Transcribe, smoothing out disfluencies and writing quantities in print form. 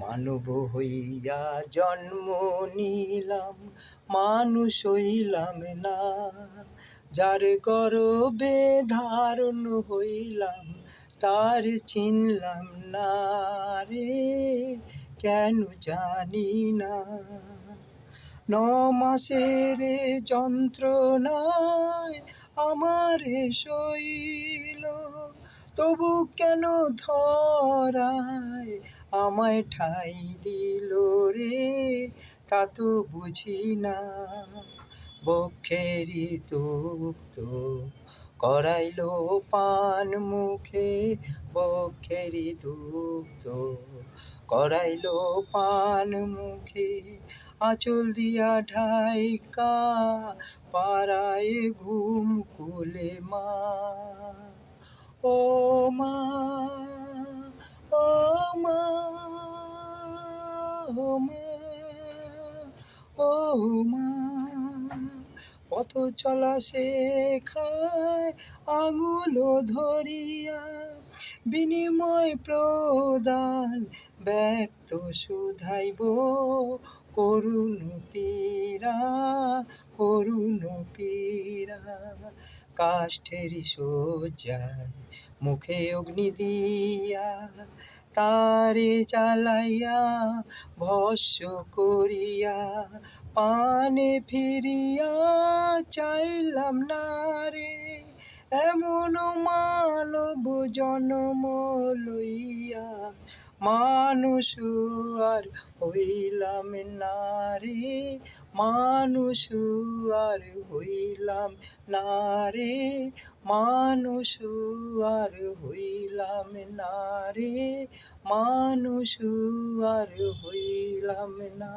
মানব হইয়া জন্ম নিলাম, মানুষ হইলাম না। যার গর্বে ধারণ হইলাম, তার চিনলাম না রে, কেন জানি না। 9 মাসের যন্ত্রণায় আমারে সইল, তবু কেন ধরায় আমায় ঠাই দিল রে, তা তো বুঝি না। বক্ষেরই দুগ্ধ করাইলো পান মুখে, বক্ষেরই দুগ্ধ করাইলো পান মুখে। আঁচল দিয়া ঢাইকা পাড়ায় ঘুম কোলে মা। ও মা, ও মা, ও মা, ও মা। পথ চলা শেখায় আঙুল ধরিয়া, বিনিময় প্রদান ব্যক্ত শুধাইব, করুণ পীড়া, করুণ পীড়া। কাষ্ঠেরই শয্যায় মুখে অগ্নি দিয়া, তারে জ্বালাইয়া ভস্ম করিয়া, পানে ফিরিয়া চাইলাম না রে, এমন মানব জন্ম লইয়া। মানুষ আর হইলাম না রে, মানুষ আর হইলাম না রে, মানুষ আর হইলাম না রে, মানুষ আর হইলাম না।